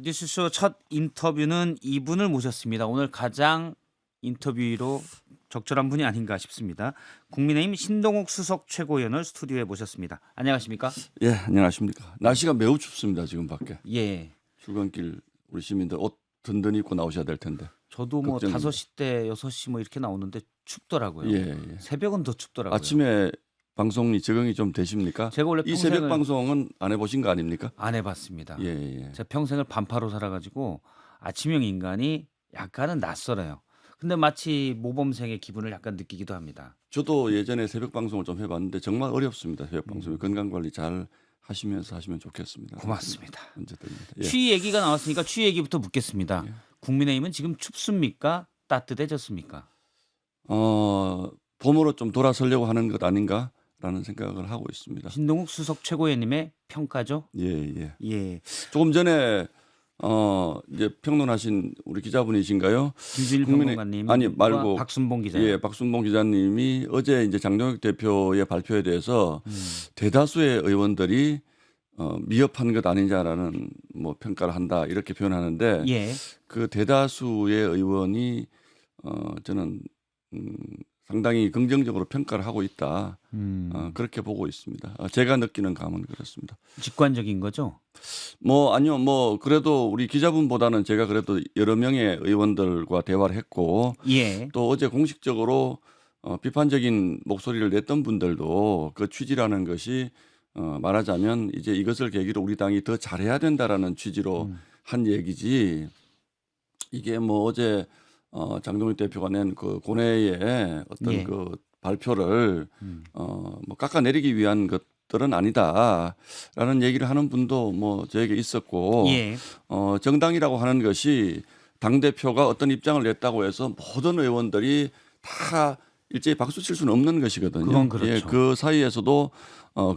뉴스쇼 첫 인터뷰는 이분을 모셨습니다. 오늘 가장 인터뷰로 적절한 분이 아닌가 싶습니다. 국민의힘 신동욱 수석 최고위원을 스튜디오에 모셨습니다. 안녕하십니까? 예, 안녕하십니까. 날씨가 매우 춥습니다. 지금 밖에. 예. 출근길 우리 시민들 옷 든든히 입고 나오셔야 될 텐데. 저도 뭐 걱정입니다. 5시 때 6시 뭐 이렇게 나오는데 춥더라고요. 예, 예. 새벽은 더 춥더라고요. 아침에 방송이 적응이 좀 되십니까? 제가 원래 이 새벽 평생을 방송은 안 해보신 거 아닙니까? 안 해봤습니다. 예, 예. 제가 평생을 반파로 살아가지고 아침형 인간이 약간은 낯설어요. 근데 마치 모범생의 기분을 약간 느끼기도 합니다. 저도 예전에 새벽 방송을 좀 해봤는데 정말 어렵습니다. 새벽 방송이 건강 관리 잘 하시면서 하시면 좋겠습니다. 고맙습니다. 언제든입니다. 예. 추위 얘기가 나왔으니까 추위 얘기부터 묻겠습니다. 예. 국민의힘은 지금 춥습니까? 따뜻해졌습니까? 봄으로 좀 돌아서려고 하는 것 아닌가라는 생각을 하고 있습니다. 신동욱 수석 최고위원님의 평가죠. 예, 예. 예, 조금 전에 이제 평론하신 우리 기자분이신가요? 김준일 국민의- 평론가님, 아니, 말고 박순봉 기자. 예, 박순봉 기자님이 어제 이제 장동혁 대표의 발표에 대해서 대다수의 의원들이 미흡한 것 아니냐라는 뭐 평가를 한다 이렇게 표현하는데 예, 그 대다수의 의원이 저는 상당히 긍정적으로 평가를 하고 있다. 그렇게 보고 있습니다. 제가 느끼는 감은 그렇습니다. 직관적인 거죠. 뭐 아니요, 뭐 그래도 우리 기자분보다는 제가 그래도 여러 명의 의원들과 대화를 했고 예, 또 어제 공식적으로 비판적인 목소리를 냈던 분들도 그 취지라는 것이 말하자면 이제 이것을 계기로 우리 당이 더 잘해야 된다라는 취지로 한 얘기지 이게 뭐 어제 장동익 대표가 낸 그 고뇌의 어떤 예. 그 발표를 뭐 깎아내리기 위한 것들은 아니다라는 얘기를 하는 분도 뭐 저에게 있었고 예, 정당이라고 하는 것이 당 대표가 어떤 입장을 냈다고 해서 모든 의원들이 다 일제히 박수 칠 수는 없는 것이거든요. 그건 그렇죠. 예, 그 사이에서도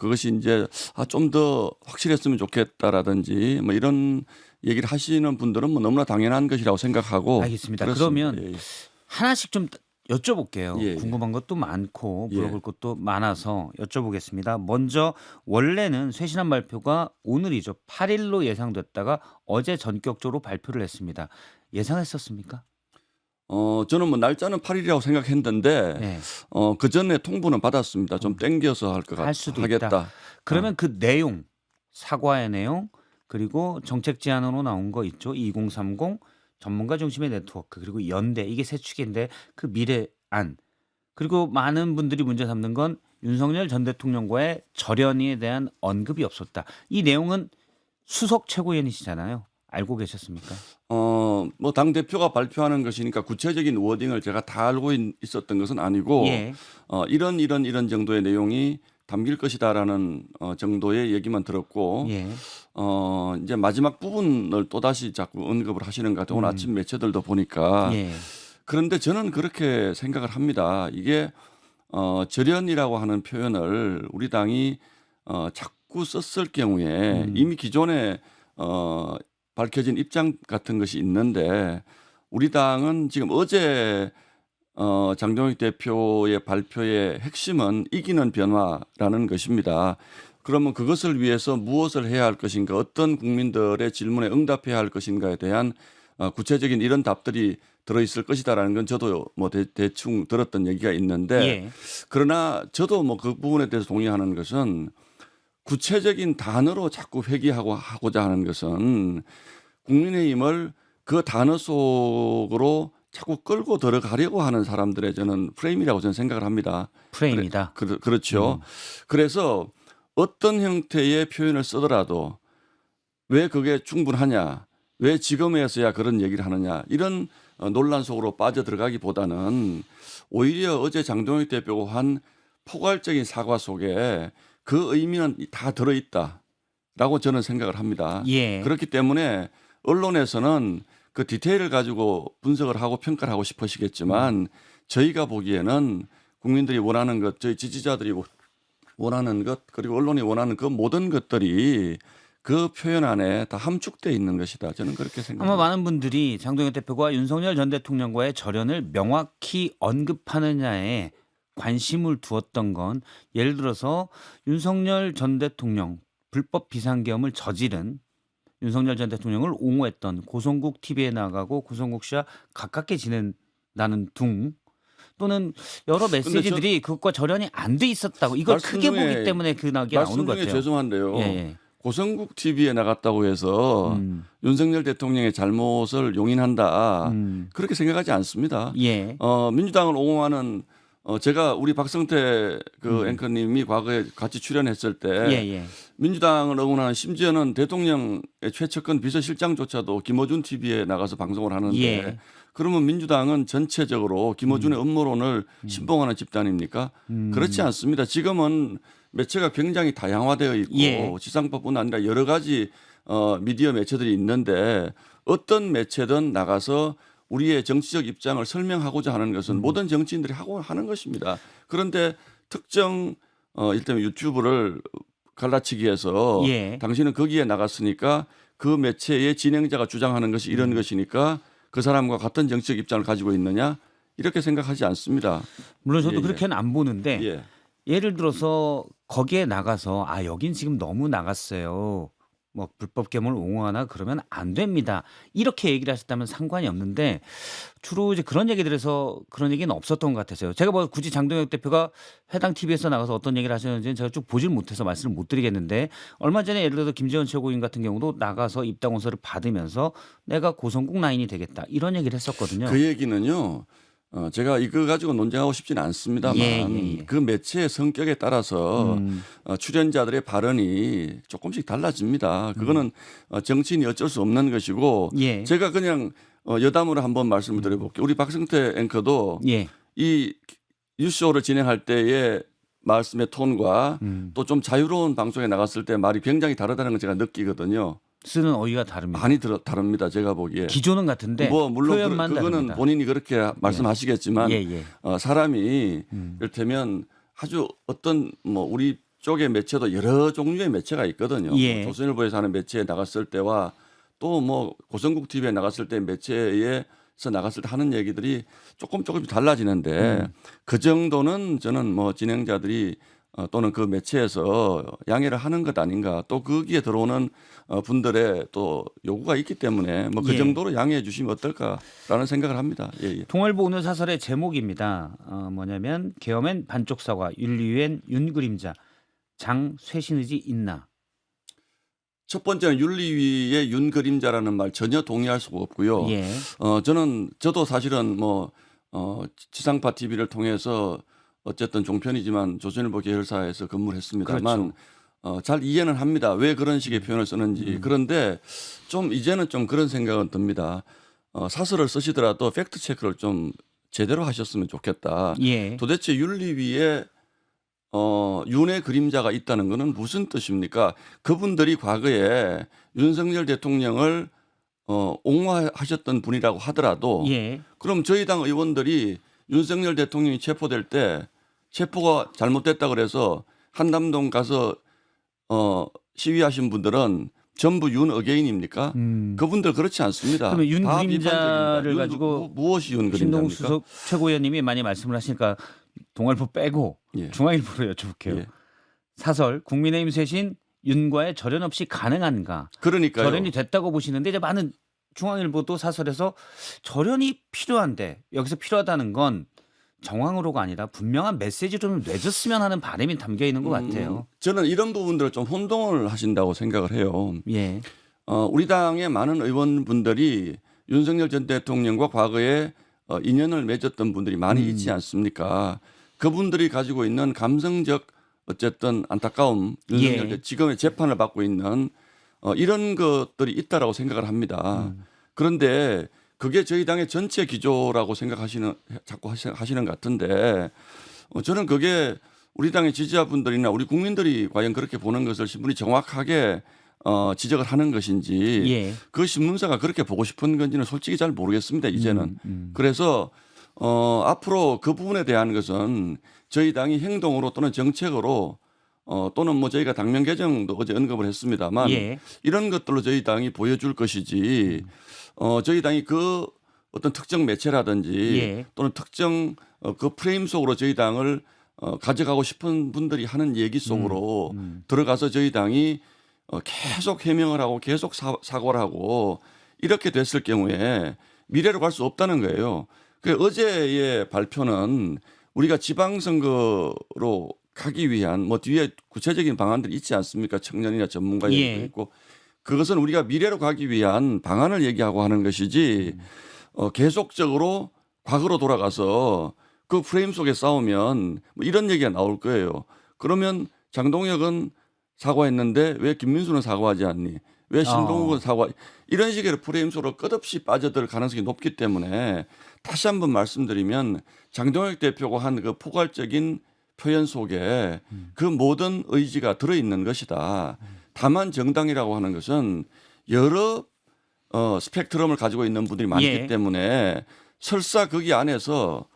그것이 이제 좀 더 확실했으면 좋겠다라든지 뭐 이런 얘기를 하시는 분들은 뭐 너무나 당연한 것이라고 생각하고 알겠습니다. 그렇습니다. 그러면 예, 예. 하나씩 좀 여쭤볼게요. 예, 예. 궁금한 것도 많고 예. 물어볼 것도 많아서 여쭤보겠습니다. 먼저 원래는 쇄신안 발표가 오늘이죠. 8일로 예상됐다가 어제 전격적으로 발표를 했습니다. 예상했었습니까? 저는 뭐 날짜는 8일이라고 생각했는데 네. 그 전에 통보는 받았습니다. 좀 땡겨서 할 것 할 수도 하겠다. 있다. 그러면 그 내용, 사과의 내용, 그리고 정책 제안으로 나온 거 있죠. 2030 전문가 중심의 네트워크 그리고 연대 이게 세 축인데 그 미래안 그리고 많은 분들이 문제 삼는 건 윤석열 전 대통령과의 절연에 대한 언급이 없었다. 이 내용은 수석 최고위원이시잖아요. 알고 계셨습니까? 뭐 당 대표가 발표하는 것이니까 구체적인 워딩을 제가 다 알고 있었던 것은 아니고 예. 이런 정도의 내용이 담길 것이다라는 정도의 얘기만 들었고 예. 이제 마지막 부분을 또 다시 자꾸 언급을 하시는 것 같아요. 오늘 아침 매체들도 보니까 예. 그런데 저는 그렇게 생각을 합니다. 이게 절연이라고 하는 표현을 우리 당이 자꾸 썼을 경우에 이미 기존에 밝혀진 입장 같은 것이 있는데 우리 당은 지금 어제 장동익 대표의 발표의 핵심은 이기는 변화라는 것입니다. 그러면 그것을 위해서 무엇을 해야 할 것인가, 어떤 국민들의 질문에 응답해야 할 것인가에 대한 구체적인 이런 답들이 들어있을 것이다라는 건 저도 뭐 대충 들었던 얘기가 있는데 예. 그러나 저도 뭐 그 부분에 대해서 동의하는 것은 구체적인 단어로 자꾸 하고자 하는 것은 국민의힘을 그 단어 속으로 자꾸 끌고 들어가려고 하는 사람들의 저는 프레임이라고 저는 생각을 합니다. 프레임이다. 그렇죠. 그래서 어떤 형태의 표현을 쓰더라도 왜 그게 충분하냐, 왜 지금에서야 그런 얘기를 하느냐 이런 논란 속으로 빠져들어가기보다는 오히려 어제 장동익 대표가 한 포괄적인 사과 속에 그 의미는 다 들어있다라고 저는 생각을 합니다. 예. 그렇기 때문에 언론에서는 그 디테일을 가지고 분석을 하고 평가를 하고 싶으시겠지만 저희가 보기에는 국민들이 원하는 것, 저희 지지자들이 원하는 것, 그리고 언론이 원하는 그 모든 것들이 그 표현 안에 다 함축되어 있는 것이다. 저는 그렇게 아마 생각합니다. 많은 분들이 장동혁 대표가 윤석열 전 대통령과의 절연을 명확히 언급하느냐에 관심을 두었던 건 예를 들어서 윤석열 전 대통령 불법 비상계엄을 저지른 윤석열 전 대통령을 옹호했던 고성국 TV에 나가고 고성국 씨와 가깝게 지낸다는 둥 또는 여러 근데 메시지들이 그것과 절연이 안 돼 있었다고 이걸 말씀 크게 중에 보기 때문에 그 나게 나오는 말씀 것 중에 같아요. 죄송한데요. 예, 예. 고성국 TV에 나갔다고 해서 윤석열 대통령의 잘못을 용인한다. 그렇게 생각하지 않습니다. 예. 민주당을 옹호하는 제가 우리 박성태 그 앵커님이 과거에 같이 출연했을 때 예, 예. 민주당을 응원하는 심지어는 대통령의 최측근 비서실장조차도 김어준 TV에 나가서 방송을 하는데 예. 그러면 민주당은 전체적으로 김어준의 음모론을 신봉하는 집단입니까? 그렇지 않습니다. 지금은 매체가 굉장히 다양화되어 있고 예. 지상파뿐 아니라 여러 가지 미디어 매체들이 있는데 어떤 매체든 나가서 우리의 정치적 입장을 설명하고자 하는 것은 모든 정치인들이 하고 하는 것입니다. 그런데 특정 일테면 유튜브를 갈라치기 해서 예. 당신은 거기에 나갔으니까 그 매체의 진행자가 주장하는 것이 이런 것이니까 그 사람과 같은 정치적 입장을 가지고 있느냐 이렇게 생각하지 않습니다. 물론 저도 예, 예. 그렇게는 안 보는데 예. 예를 들어서 거기에 나가서 아 여긴 지금 너무 나갔어요. 뭐 불법 계몽을 옹호하나 그러면 안 됩니다. 이렇게 얘기를 하셨다면 상관이 없는데 주로 이제 그런 얘기들에서 그런 얘기는 없었던 것 같아서요. 제가 뭐 굳이 장동혁 대표가 해당 TV에서 나가서 어떤 얘기를 하셨는지는 제가 쭉 보질 못해서 말씀을 못 드리겠는데 얼마 전에 예를 들어서 김재원 최고위원 같은 경우도 나가서 입당 원서를 받으면서 내가 고성국 라인이 되겠다 이런 얘기를 했었거든요. 그 얘기는요. 제가 이거 가지고 논쟁하고 싶지는 않습니다만 예. 그 매체의 성격에 따라서 출연자들의 발언이 조금씩 달라집니다. 그거는 정치인이 어쩔 수 없는 것이고 예. 제가 그냥 여담으로 한번 말씀을 드려볼게요. 우리 박성태 앵커도 예. 이 뉴스쇼를 진행할 때의 말씀의 톤과 또 좀 자유로운 방송에 나갔을 때 말이 굉장히 다르다는 걸 제가 느끼거든요. 쓰는 어휘가 다릅니다. 많이 다릅니다. 제가 보기에. 기조는 같은데 뭐 물론 표현만 그거는 다릅니다. 본인이 그렇게 말씀하시겠지만 예. 사람이 이를테면 아주 어떤 뭐 우리 쪽의 매체도 여러 종류의 매체가 있거든요. 예. 뭐 조선일보에서 하는 매체에 나갔을 때와 또 뭐 고성국 TV에 나갔을 때 매체에서 나갔을 때 하는 얘기들이 조금씩 달라지는데 그 정도는 저는 뭐 진행자들이 또는 그 매체에서 양해를 하는 것 아닌가 또 거기에 들어오는 분들의 또 요구가 있기 때문에 뭐 그 예. 정도로 양해해 주시면 어떨까라는 생각을 합니다. 예. 동아일보 오늘 사설의 제목입니다. 뭐냐면 계엄엔 반쪽 사과, 윤리위엔 윤그림자, 장 쇄신의지 있나. 첫 번째는 윤리위의 윤그림자라는 말 전혀 동의할 수가 없고요. 예. 저도 사실은 뭐 지상파 TV를 통해서 어쨌든 종편이지만 조선일보 계열사에서 근무를 했습니다만 잘 이해는 합니다. 왜 그런 식의 표현을 쓰는지. 그런데 좀 이제는 좀 그런 생각은 듭니다. 사설을 쓰시더라도 팩트 체크를 좀 제대로 하셨으면 좋겠다. 예. 도대체 윤리위에 윤의 그림자가 있다는 것은 무슨 뜻입니까? 그분들이 과거에 윤석열 대통령을 옹호하셨던 분이라고 하더라도 예. 그럼 저희 당 의원들이 윤석열 대통령이 체포될 때 체포가 잘못됐다 그래서 한남동 가서 시위하신 분들은 전부 윤 어게인입니까? 그분들 그렇지 않습니다. 그러면 윤 다 그림자를 비판적입니다. 가지고 무엇이 윤 신동욱 그림자입니까? 수석 최고위원님이 많이 말씀을 하시니까 동아일보 빼고 예. 중앙일보로 여쭤볼게요. 예. 사설 국민의힘 쇄신 윤과의 절연 없이 가능한가? 그러니까요. 절연이 됐다고 보시는데 이제 많은 중앙일보도 사설에서 절연이 필요한데 여기서 필요하다는 건 정황으로가 아니라 분명한 메시지를 좀 내줬으면 하는 바람이 담겨 있는 것 같아요. 저는 이런 부분들을 좀 혼동을 하신다고 생각을 해요. 예. 우리 당의 많은 의원분들이 윤석열 전 대통령과 과거에 인연을 맺었던 분들이 많이 있지 않습니까? 그분들이 가지고 있는 감성적 어쨌든 안타까움, 윤석열 예. 지금의 재판을 받고 있는 이런 것들이 있다라고 생각을 합니다. 그런데 그게 저희 당의 전체 기조라고 자꾸 하시는 것 같은데 저는 그게 우리 당의 지지자분들이나 우리 국민들이 과연 그렇게 보는 것을 신문이 정확하게 지적을 하는 것인지 예. 그 신문사가 그렇게 보고 싶은 건지는 솔직히 잘 모르겠습니다. 이제는. 그래서 앞으로 그 부분에 대한 것은 저희 당이 행동으로 또는 정책으로 또는 뭐 저희가 당면 개정도 어제 언급을 했습니다만 예. 이런 것들로 저희 당이 보여줄 것이지 저희 당이 그 어떤 특정 매체라든지 예. 또는 특정 그 프레임 속으로 저희 당을 가져가고 싶은 분들이 하는 얘기 속으로 들어가서 저희 당이 계속 해명을 하고 계속 사과를 하고 이렇게 됐을 경우에 미래로 갈 수 없다는 거예요. 그 어제의 발표는 우리가 지방선거로 가기 위한 뭐 뒤에 구체적인 방안들이 있지 않습니까? 청년이나 전문가 얘기도 예. 있고 그것은 우리가 미래로 가기 위한 방안을 얘기하고 하는 것이지 계속적으로 과거로 돌아가서 그 프레임 속에 싸우면 뭐 이런 얘기가 나올 거예요. 그러면 장동혁은 사과했는데 왜 김민수는 사과하지 않니? 왜 신동욱은 사과? 이런 식의 프레임 속으로 끝없이 빠져들 가능성이 높기 때문에 다시 한번 말씀드리면 장동혁 대표가 한 그 포괄적인 표현 속에 그 모든 의지가 들어있는 것이다. 다만 정당이라고 하는 것은 여러 스펙트럼을 가지고 있는 분들이 많기 예. 때문에 설사 거기 안에서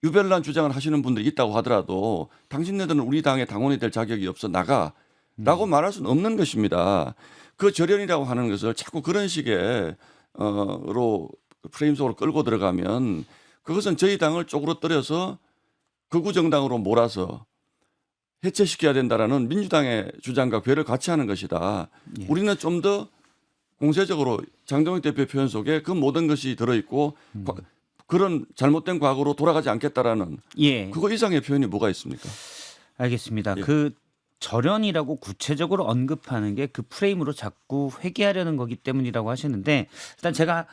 유별난 주장을 하시는 분들이 있다고 하더라도 당신네들은 우리 당의 당원이 될 자격이 없어 나가라고 말할 수는 없는 것입니다. 그 절연이라고 하는 것을 자꾸 그런 식의 로 프레임 속으로 끌고 들어가면 그것은 저희 당을 쪼그러뜨려서 극우 정당으로 몰아서 해체시켜야 된다라는 민주당의 주장과 괴를 같이 하는 것이다. 예. 우리는 좀 더 공세적으로 장동혁 대표 표현 속에 그 모든 것이 들어있고 그런 잘못된 과거로 돌아가지 않겠다라는 예. 그거 이상의 표현이 뭐가 있습니까? 알겠습니다. 예. 그 절연이라고 구체적으로 언급하는 게 그 프레임으로 자꾸 회귀하려는 거기 때문이라고 하시는데 일단 제가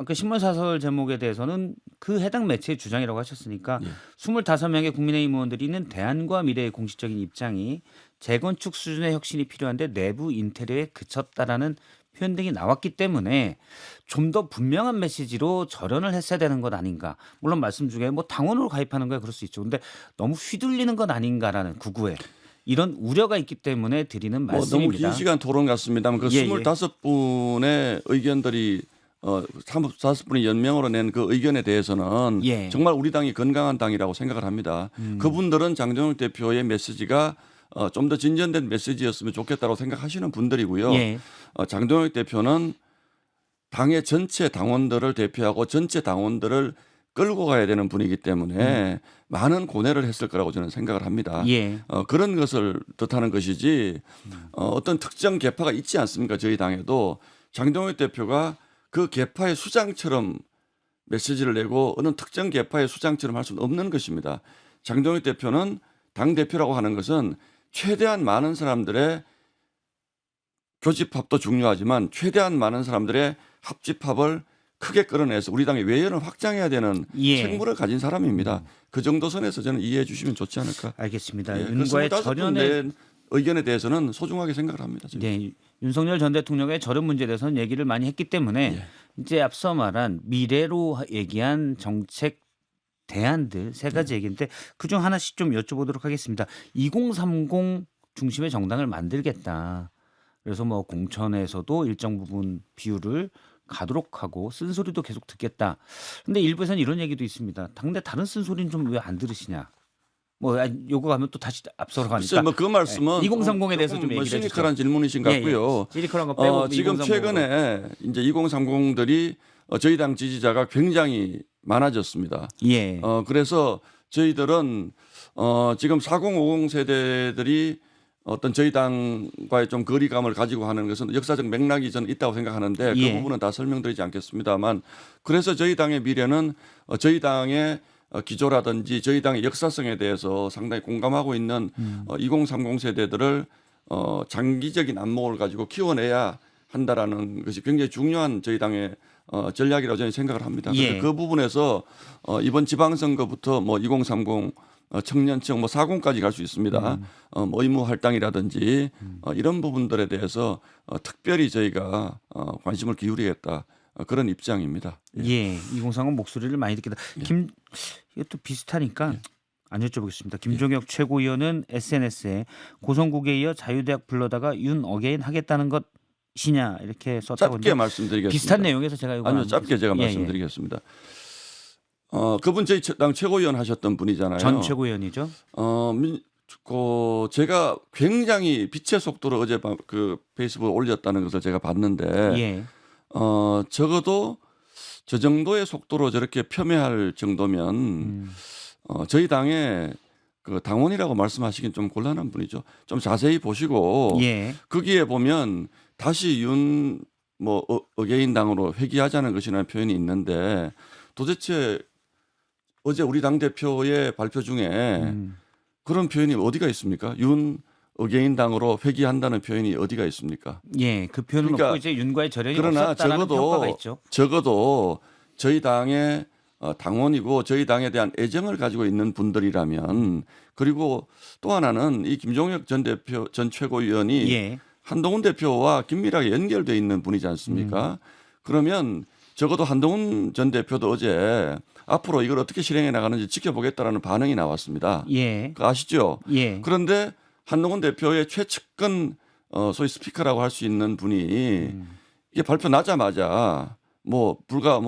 그 신문 사설 제목에 대해서는 그 해당 매체의 주장이라고 하셨으니까 예. 25명의 국민의힘 의원들이 있는 대안과 미래의 공식적인 입장이 재건축 수준의 혁신이 필요한데 내부 인테리어에 그쳤다라는 표현 등이 나왔기 때문에 좀 더 분명한 메시지로 절연을 했어야 되는 것 아닌가. 물론 말씀 중에 뭐 당원으로 가입하는 거야 그럴 수 있죠. 근데 너무 휘둘리는 것 아닌가라는 구구에 이런 우려가 있기 때문에 드리는 뭐 너무 말씀입니다. 긴 시간 토론 같습니다만 그 예, 예. 25분의 의견들이 35분이 연명으로 낸 그 의견에 대해서는 예. 정말 우리 당이 건강한 당이라고 생각을 합니다. 그분들은 장동혁 대표의 메시지가 좀 더 진전된 메시지였으면 좋겠다고 생각하시는 분들이고요. 예. 장동혁 대표는 당의 전체 당원들을 대표하고 전체 당원들을 끌고 가야 되는 분이기 때문에 많은 고뇌를 했을 거라고 저는 생각을 합니다. 예. 그런 것을 뜻하는 것이지 어떤 특정 계파가 있지 않습니까? 저희 당에도 장동혁 대표가 그 계파의 수장처럼 메시지를 내고 어느 특정 계파의 수장처럼 할 수는 없는 것입니다. 장동혁 대표는 당 대표라고 하는 것은 최대한 많은 사람들의 교집합도 중요하지만 최대한 많은 사람들의 합집합을 크게 끌어내서 우리 당의 외연을 확장해야 되는 예. 책무를 가진 사람입니다. 그 정도 선에서 저는 이해해 주시면 좋지 않을까. 알겠습니다. 예, 그 윤과의 25분 절연의 낸 의견에 대해서는 소중하게 생각을 합니다. 저는. 네, 윤석열 전 대통령의 절연 문제에 대해서는 얘기를 많이 했기 때문에 예. 이제 앞서 말한 미래로 얘기한 정책 대안들 세 가지 얘기인데 그중 하나씩 좀 여쭤보도록 하겠습니다. 2030 중심의 정당을 만들겠다. 그래서 뭐 공천에서도 일정 부분 비율을 가도록 하고 쓴소리도 계속 듣겠다. 근데 일부에서는 이런 얘기도 있습니다. 당내 다른 쓴소리는 좀 왜 안 들으시냐. 뭐 요거 가면 또 다시 앞서로 글쎄 가니까. 뭐그 말씀은 2030에 대해서 좀 조금 얘기를 해주죠. 시니컬한 질문이신 것 같고요. 시리컬한 거 빼고 지금 2030으로. 최근에 이제 2030들이 저희 당 지지자가 굉장히 많아졌습니다. 예. 그래서 저희들은 지금 4050 세대들이 어떤 저희 당과의 좀 거리감을 가지고 하는 것은 역사적 맥락이 저는 있다고 생각하는데 예. 그 부분은 다 설명드리지 않겠습니다만 그래서 저희 당의 미래는 저희 당의 기조라든지 저희 당의 역사성에 대해서 상당히 공감하고 있는 2030 세대들을 장기적인 안목을 가지고 키워내야 한다라는 것이 굉장히 중요한 저희 당의 전략이라고 저는 생각을 합니다. 예. 그래서 그 부분에서 이번 지방선거부터 뭐 2030 청년층 뭐 40까지 갈 수 있습니다. 뭐 의무 할당이라든지 이런 부분들에 대해서 특별히 저희가 관심을 기울이겠다 그런 입장입니다. 예. 2030 목소리를 많이 듣겠다. 이것도 비슷하니까 안 여쭤보겠습니다. 김종혁 최고위원은 SNS에 고성국에 이어 자유대학 불러다가 윤 어게인 하겠다는 것이냐 이렇게 썼다고 짧게 말씀드리겠습니다. 비슷한 내용에서 제가 이거 아니요, 짧게 제가 말씀드리겠습니다. 그분 저희 당 최고위원 하셨던 분이잖아요. 전 최고위원이죠. 제가 굉장히 빛의 속도로 어제 그 페이스북에 올렸다는 것을 제가 봤는데 예. 적어도 저 정도의 속도로 저렇게 폄훼할 정도면 저희 당에 그 당원이라고 말씀하시긴 좀 곤란한 분이죠. 좀 자세히 보시고 예. 거기에 보면 다시 어게인 당으로 회귀하자는 것이라는 표현이 있는데 도대체 어제 우리 당 대표의 발표 중에 음. 그런 표현이 어디가 있습니까? 어게인 당으로 회귀한다는 표현이 어디가 있습니까? 예. 그 표현은 그러니까 없고 이제 윤과의 절연이 그러나 없었다라는 평가가 있죠. 적어도 저희 당의 당원이고 저희 당에 대한 애정을 가지고 있는 분들이라면 그리고 또 하나는 이 김종혁 전 대표 전 최고위원이 예. 한동훈 대표와 긴밀하게 연결돼 있는 분이지 않습니까? 그러면 적어도 한동훈 전 대표도 어제 앞으로 이걸 어떻게 실행해 나가는지 지켜보겠다라는 반응이 나왔습니다. 예. 그거 아시죠? 예. 그런데 한동훈 대표의 최측근 소위 스피커라고 할 수 있는 분이 이게 발표 나자마자 불과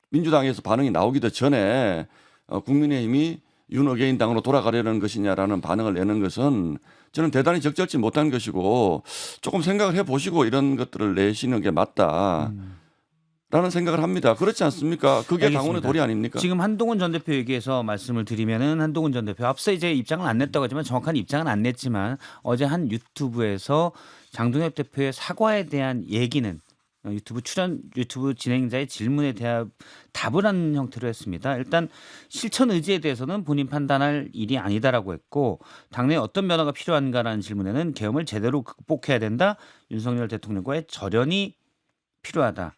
민주당에서 반응이 나오기도 전에 국민의힘이 윤어게인 당으로 돌아가려는 것이냐라는 반응을 내는 것은 저는 대단히 적절치 못한 것이고 조금 생각을 해보시고 이런 것들을 내시는 게 맞다라는 생각을 합니다. 그렇지 않습니까? 그게 당원의 알겠습니다. 도리 아닙니까? 지금 한동훈 전 대표 얘기해서 말씀을 드리면은 한동훈 전 대표 앞서 이제 입장을 안 냈다고 하지만 정확한 입장은 안 냈지만 어제 한 유튜브에서 장동혁 대표의 사과에 대한 얘기는 유튜브 진행자의 질문에 대한 답을 하는 형태로 했습니다. 일단 실천 의지에 대해서는 본인 판단할 일이 아니다라고 했고 당내 어떤 변화가 필요한가라는 질문에는 계엄을 제대로 극복해야 된다. 윤석열 대통령과의 절연이 필요하다.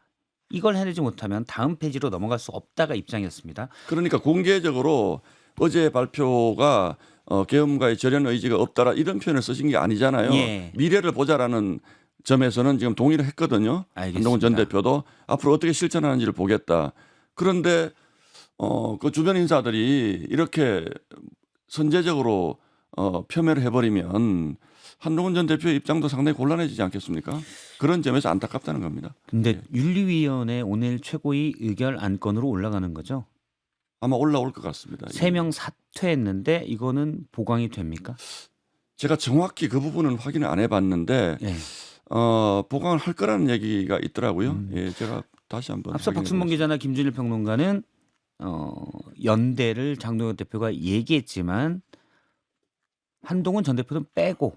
이걸 해내지 못하면 다음 페이지로 넘어갈 수 없다가 입장이었습니다. 그러니까 공개적으로 어제 발표가 계엄과의 절연 의지가 없다라 이런 표현을 쓰신 게 아니잖아요. 예. 미래를 보자라는 점에서는 지금 동의를 했거든요. 알겠습니다. 한동훈 전 대표도 앞으로 어떻게 실천하는지를 보겠다. 그런데 그 주변 인사들이 이렇게 선제적으로 표명을 해버리면 한동훈 전 대표의 입장도 상당히 곤란해지지 않겠습니까? 그런 점에서 안타깝다는 겁니다. 근데 윤리위원회 오늘 최고위 의결 안건으로 올라가는 거죠? 아마 올라올 것 같습니다. 3명 사퇴했는데 이거는 보강이 됩니까? 제가 정확히 그 부분은 확인을 안 해봤는데 예. 보강을 할 거라는 얘기가 있더라고요. 예, 제가 다시 한번 앞서 확인해 박순봉 보겠습니다. 기자나 김준일 평론가는 연대를 장동혁 대표가 얘기했지만 한동훈 전 대표는 빼고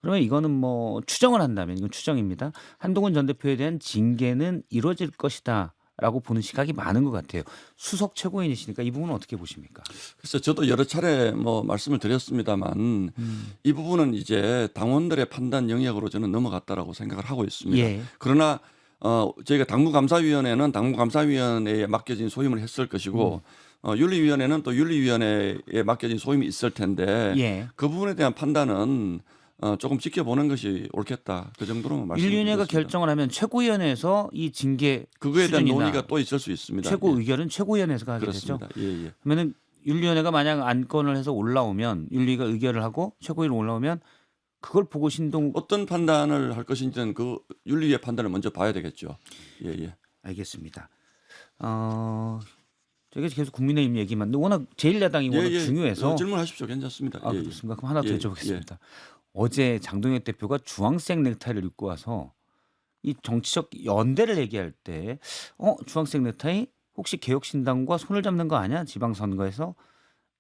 그러면 이거는 뭐 추정을 한다면 이건 추정입니다. 한동훈 전 대표에 대한 징계는 이루어질 것이다라고 보는 시각이 많은 것 같아요. 수석 최고인이시니까 이 부분은 어떻게 보십니까? 그래서 저도 여러 차례 말씀을 드렸습니다만 이 부분은 이제 당원들의 판단 영역으로 저는 넘어갔다라고 생각을 하고 있습니다. 예. 그러나 저희가 당무감사위원회는 당무감사위원회에 맡겨진 소임을 했을 것이고 윤리위원회는 또 윤리위원회에 맡겨진 소임이 있을 텐데 예. 그 부분에 대한 판단은 조금 지켜보는 것이 옳겠다. 그 정도로만 말씀드리겠습니다. 윤리위원회가 결정을 하면 최고위원회에서 이 징계 그거에 대한 수준이나 논의가 또 있을 수 있습니다. 최고 예. 의결은 최고위원회에서 하게 그렇습니다. 되죠. 예, 예. 그러면은 윤리위원회가 만약 안건을 해서 올라오면 윤리가 의결을 하고 최고위로 올라오면 그걸 보고 어떤 판단을 할 것인지는 그 윤리위의 판단을 먼저 봐야 되겠죠. 예, 예. 알겠습니다. 저게 계속 국민의힘 얘기만 워낙 제1야당이 워낙 중요해서 질문하십시오. 괜찮습니다. 예, 예. 그렇습니까? 그럼 하나 더 예, 여쭤보겠습니다. 어제 장동혁 대표가 주황색 넥타이를 입고 와서 이 정치적 연대를 얘기할 때 주황색 넥타이 혹시 개혁신당과 손을 잡는 거 아니야? 지방선거에서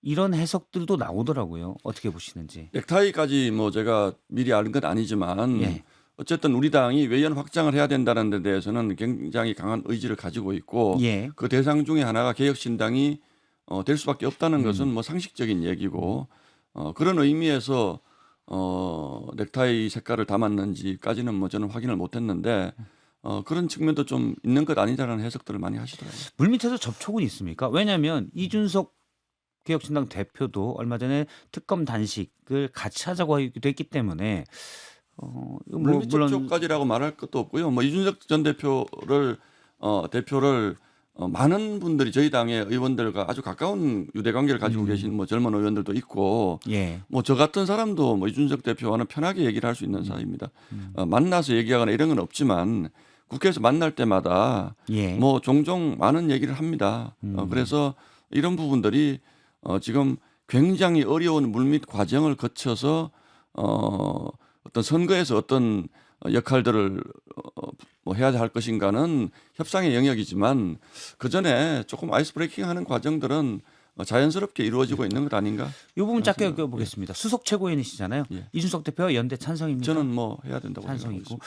이런 해석들도 나오더라고요. 어떻게 보시는지. 넥타이까지 제가 미리 아는 건 아니지만 예. 어쨌든 우리 당이 외연 확장을 해야 된다는 데 대해서는 굉장히 강한 의지를 가지고 있고 예. 그 대상 중에 하나가 개혁신당이 될 수밖에 없다는 것은 상식적인 얘기고 그런 의미에서 넥타이 색깔을 담았는지까지는 저는 확인을 못했는데 그런 측면도 좀 있는 것 아니다라는 해석들을 많이 하시더라고요. 물밑에서 접촉은 있습니까? 왜냐하면 이준석 개혁신당 대표도 얼마 전에 특검 단식을 같이 하자고 하기도 했기 때문에 물밑 접촉까지라고 말할 것도 없고요. 이준석 전 대표를 많은 분들이 저희 당의 의원들과 아주 가까운 유대관계를 가지고 계신 젊은 의원들도 있고 예. 저 같은 사람도 이준석 대표와는 편하게 얘기를 할 수 있는 사이입니다. 만나서 얘기하거나 이런 건 없지만 국회에서 만날 때마다 예. 종종 많은 얘기를 합니다. 그래서 이런 부분들이 지금 굉장히 어려운 물밑 과정을 거쳐서 어떤 선거에서 어떤 역할들을 해야 할 것인가는 협상의 영역이지만 그 전에 조금 아이스 브레이킹 하는 과정들은 자연스럽게 이루어지고 있는 것 아닌가? 이 부분 짧게 생각. 여쭤보겠습니다. 수석 최고위원이시잖아요. 예. 이준석 대표와 연대 찬성입니까? 저는 뭐 해야 된다고 찬성이고. 생각하고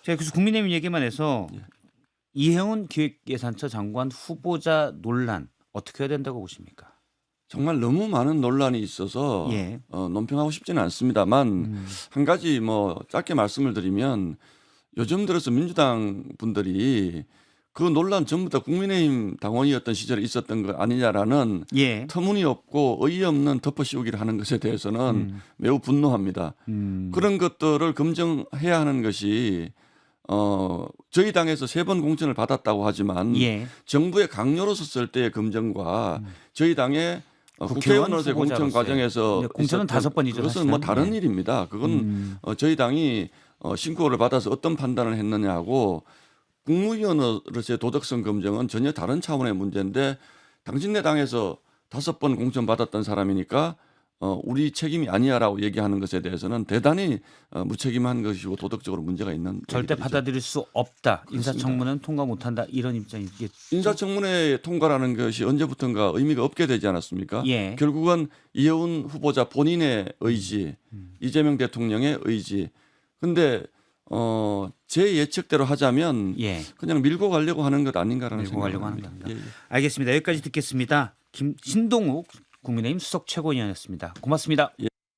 제가 그래서 국민의힘 얘기만 해서 예. 이해운 기획예산처 장관 후보자 논란 어떻게 해야 된다고 보십니까? 정말 너무 많은 논란이 있어서 예. 논평하고 싶지는 않습니다만 한 가지 뭐 짧게 말씀을 드리면 요즘 들어서 민주당 분들이 그 논란 전부 다 국민의힘 당원이었던 시절에 있었던 거 아니냐라는 예. 터무니없고 어이없는 덮어씌우기를 하는 것에 대해서는 매우 분노합니다. 그런 것들을 검증해야 하는 것이 저희 당에서 3번 공천을 받았다고 하지만 예. 정부의 강요로 섰을 때의 검증과 저희 당의 국회의원 국회의원으로서의 공천 후보자로서의. 과정에서 네, 공천은 있었던 5번이죠, 그것은 사실은. 뭐 다른 예. 일입니다. 그건 저희 당이 신고를 받아서 어떤 판단을 했느냐고 국무위원으로서의 도덕성 검증은 전혀 다른 차원의 문제인데 당신네 당에서 5번 공천 받았던 사람이니까 우리 책임이 아니야라고 얘기하는 것에 대해서는 대단히 무책임한 것이고 도덕적으로 문제가 있는 절대 얘기들이죠. 받아들일 수 없다. 인사청문회는 통과 못한다. 이런 입장이겠죠. 인사청문회 통과라는 것이 언제부턴가 의미가 없게 되지 않았습니까? 예. 결국은 이해운 후보자 본인의 의지, 이재명 대통령의 의지. 근데 제 예측대로 하자면 예. 그냥 밀고 가려고 하는 것 아닌가라는 밀고 생각을 가려고 하는 합니다. 겁니다. 예, 예. 알겠습니다. 여기까지 듣겠습니다. 신동욱 국민의힘 수석 최고위원이었습니다. 고맙습니다.